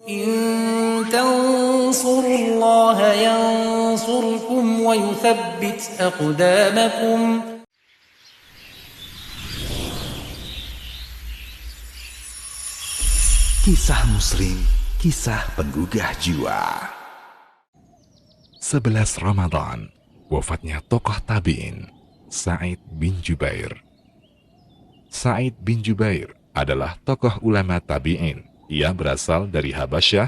إن تنصروا الله ينصركم ويثبت أقدامكم. Kisah Muslim, kisah penggugah jiwa. 11 Ramadan, wafatnya tokoh tabi'in, Sa'id bin Jubair. Sa'id bin Jubair adalah tokoh ulama tabi'in. Ia berasal dari Habasyah.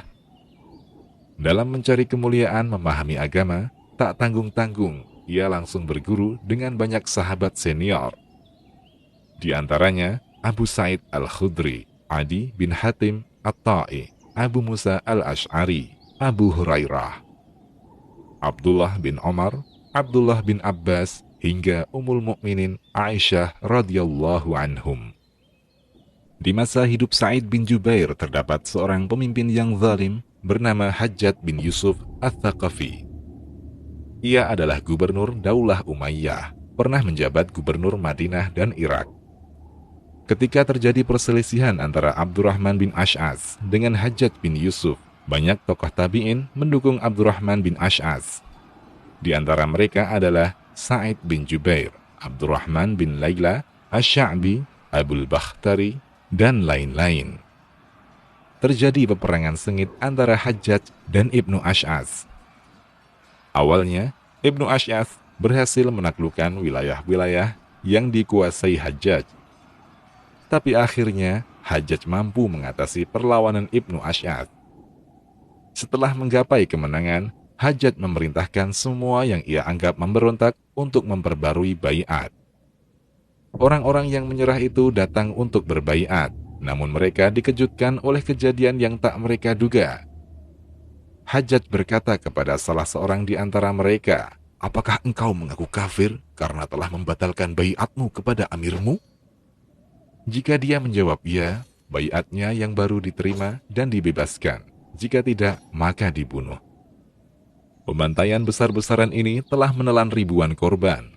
Dalam mencari kemuliaan memahami agama, tak tanggung-tanggung, ia langsung berguru dengan banyak sahabat senior. Di antaranya, Abu Sa'id Al-Khudri, Adi bin Hatim At-Ta'i, Abu Musa Al-Ash'ari, Abu Hurairah, Abdullah bin Omar, Abdullah bin Abbas, hingga Ummul Mukminin Aisyah radhiyallahu anhum. Di masa hidup Sa'id bin Jubair terdapat seorang pemimpin yang zalim bernama Hajjaj bin Yusuf Ats-Tsaqafi. Ia adalah gubernur Daulah Umayyah, pernah menjabat gubernur Madinah dan Irak. Ketika terjadi perselisihan antara Abdurrahman bin Ash'as dengan Hajjaj bin Yusuf, banyak tokoh tabi'in mendukung Abdurrahman bin Ash'as. Di antara mereka adalah Sa'id bin Jubair, Abdurrahman bin Layla, Asy-Sya'bi, Abul Bakhtari, dan lain-lain. Terjadi peperangan sengit antara Hajjaj dan Ibnu Ash'as. Awalnya, Ibnu Ash'as berhasil menaklukkan wilayah-wilayah yang dikuasai Hajjaj. Tapi akhirnya, Hajjaj mampu mengatasi perlawanan Ibnu Ash'as. Setelah menggapai kemenangan, Hajjaj memerintahkan semua yang ia anggap memberontak untuk memperbarui baiat. Orang-orang yang menyerah itu datang untuk berbaiat, namun mereka dikejutkan oleh kejadian yang tak mereka duga. Hajjaj berkata kepada salah seorang di antara mereka, "Apakah engkau mengaku kafir karena telah membatalkan baiatmu kepada amirmu?" Jika dia menjawab ya, baiatnya yang baru diterima dan dibebaskan. Jika tidak, maka dibunuh. Pembantaian besar-besaran ini telah menelan ribuan korban.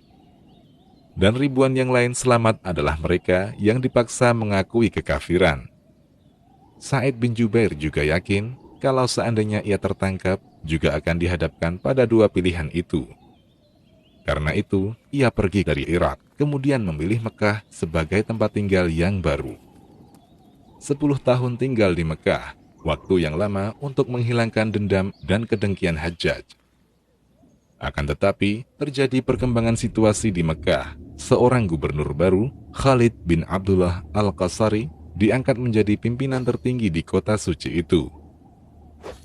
Dan ribuan yang lain selamat adalah mereka yang dipaksa mengakui kekafiran. Sa'id bin Jubair juga yakin kalau seandainya ia tertangkap, juga akan dihadapkan pada dua pilihan itu. Karena itu, ia pergi dari Irak, kemudian memilih Mekah sebagai tempat tinggal yang baru. 10 tahun tinggal di Mekah, waktu yang lama untuk menghilangkan dendam dan kedengkian Hajjaj. Akan tetapi, terjadi perkembangan situasi di Mekah. Seorang gubernur baru, Khalid bin Abdullah Al-Qasari, diangkat menjadi pimpinan tertinggi di kota suci itu.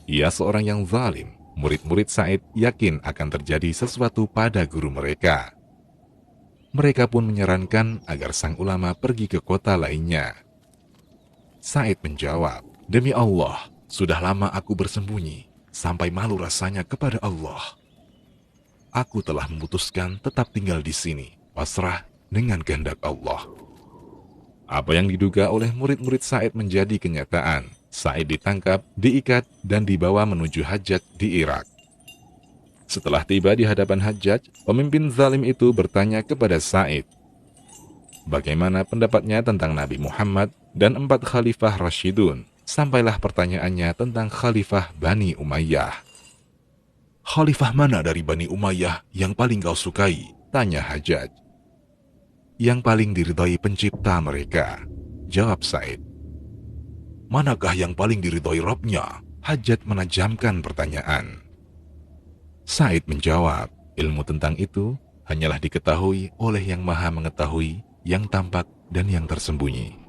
Ia seorang yang zalim. Murid-murid Sa'id yakin akan terjadi sesuatu pada guru mereka. Mereka pun menyarankan agar sang ulama pergi ke kota lainnya. Sa'id menjawab, "Demi Allah, sudah lama aku bersembunyi, sampai malu rasanya kepada Allah. Aku telah memutuskan tetap tinggal di sini, pasrah dengan kehendak Allah." Apa yang diduga oleh murid-murid Sa'id menjadi kenyataan. Sa'id ditangkap, diikat, dan dibawa menuju Hajjaj di Irak. Setelah tiba di hadapan Hajjaj, pemimpin zalim itu bertanya kepada Sa'id, bagaimana pendapatnya tentang Nabi Muhammad dan 4 khalifah Rasyidun. Sampailah pertanyaannya tentang khalifah Bani Umayyah. "Khalifah mana dari Bani Umayyah yang paling kau sukai?" tanya Hajjaj. "Yang paling diridhai pencipta mereka," jawab Sa'id. "Manakah yang paling diridhai Rabb-nya?" Hajjaj menajamkan pertanyaan. Sa'id menjawab, "Ilmu tentang itu hanyalah diketahui oleh yang maha mengetahui, yang tampak dan yang tersembunyi."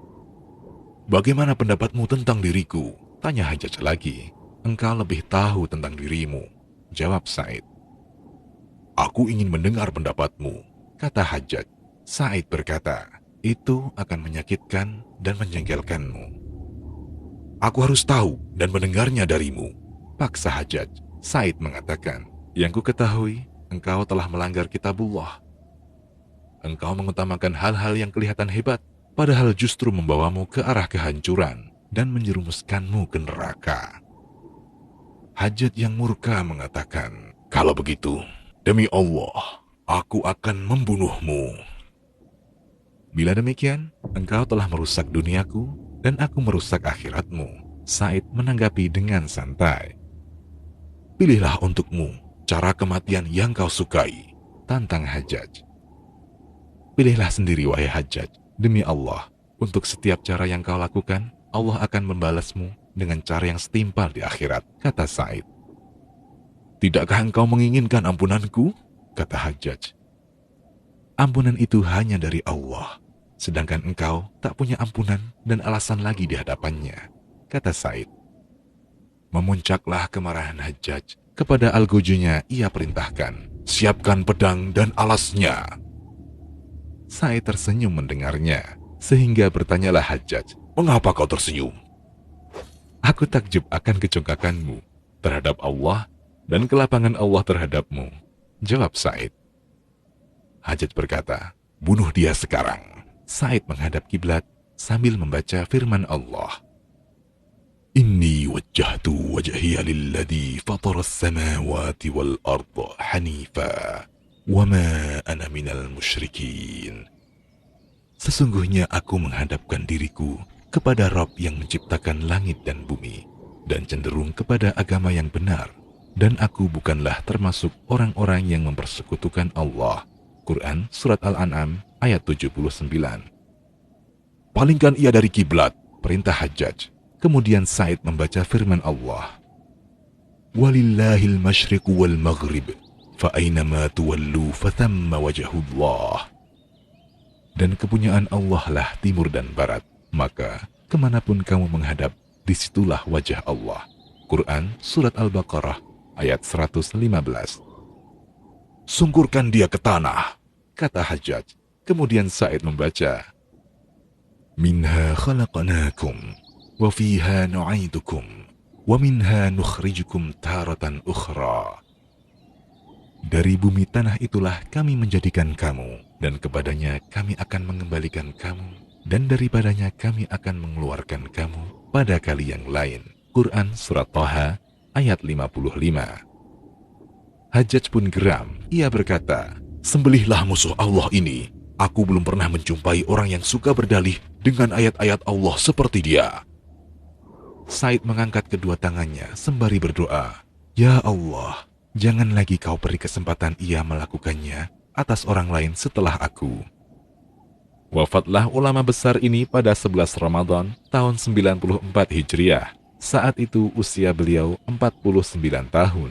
"Bagaimana pendapatmu tentang diriku?" tanya Hajjaj lagi. "Engkau lebih tahu tentang dirimu," jawab Sa'id. "Aku ingin mendengar pendapatmu," kata Hajjaj. Sa'id berkata, "Itu akan menyakitkan dan menjengkelkanmu." "Aku harus tahu dan mendengarnya darimu," paksa Hajjaj. Sa'id mengatakan, "Yang ku ketahui, engkau telah melanggar kitabullah. Engkau mengutamakan hal-hal yang kelihatan hebat, padahal justru membawamu ke arah kehancuran dan menjerumuskanmu ke neraka." Hajjaj yang murka mengatakan, "Kalau begitu, demi Allah, aku akan membunuhmu. Bila demikian, engkau telah merusak duniaku dan aku merusak akhiratmu. Sa'id menanggapi dengan santai. Pilihlah untukmu cara kematian yang kau sukai, tantang Hajjaj. Pilihlah sendiri wahai Hajjaj, demi Allah, untuk setiap cara yang kau lakukan, Allah akan membalasmu dengan cara yang setimpal di akhirat, kata Sa'id. Tidakkah engkau menginginkan ampunanku? Kata Hajjaj. Ampunan itu hanya dari Allah, sedangkan engkau tak punya ampunan dan alasan lagi di hadapannya, kata Sa'id. Memuncaklah kemarahan Hajjaj. Kepada algojonya ia perintahkan, siapkan pedang dan alasnya. Sa'id tersenyum mendengarnya, sehingga bertanyalah Hajjaj, mengapa kau tersenyum? Aku takjub akan kecongkakanmu terhadap Allah dan kelapangan Allah terhadapmu, jawab Sa'id. Hajjaj berkata, bunuh dia sekarang. Sa'id menghadap kiblat sambil membaca firman Allah. Inni wajjahtu wajhiya lilladzi fatara as-samawati wal arda hanifa wa ma ana minal musyrikin. Sesungguhnya aku menghadapkan diriku kepada Rabb yang menciptakan langit dan bumi dan cenderung kepada agama yang benar, dan aku bukanlah termasuk orang-orang yang mempersekutukan Allah. Quran Surat Al-An'am ayat 79. Palingkan ia dari kiblat, perintah Hajjaj. Kemudian Sa'id membaca firman Allah. Walillahil masyriqu wal maghrib, fa aynama tuwallu fathamma wajhullah. Dan kepunyaan Allah lah timur dan barat, maka kemanapun kamu menghadap, disitulah wajah Allah. Quran Surat Al-Baqarah ayat 115. Sungkurkan dia ke tanah, kata Hajjaj. Kemudian Sa'id membaca, Minha khalaqanakum, wa fiha nu'idukum, wa minha nukhrijukum taratan ukhra. Dari bumi tanah itulah kami menjadikan kamu, dan kepadanya kami akan mengembalikan kamu, dan daripadanya kami akan mengeluarkan kamu pada kali yang lain. Quran Surat Thaha ayat 55. Hajjaj pun geram. Ia berkata, sembelihlah musuh Allah ini. Aku belum pernah menjumpai orang yang suka berdalih dengan ayat-ayat Allah seperti dia. Sa'id mengangkat kedua tangannya sembari berdoa, Ya Allah, jangan lagi kau beri kesempatan ia melakukannya atas orang lain setelah aku. Wafatlah ulama besar ini pada 11 Ramadan tahun 94 Hijriah. Saat itu usia beliau 49 tahun.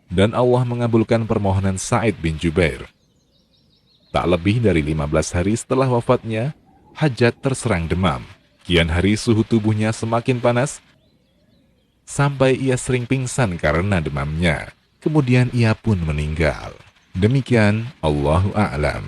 Dan Allah mengabulkan permohonan Sa'id bin Jubair. Tak lebih dari 15 hari setelah wafatnya, Hajjaj terserang demam. Kian hari suhu tubuhnya semakin panas, sampai ia sering pingsan karena demamnya. Kemudian ia pun meninggal. Demikian, Allahu a'lam.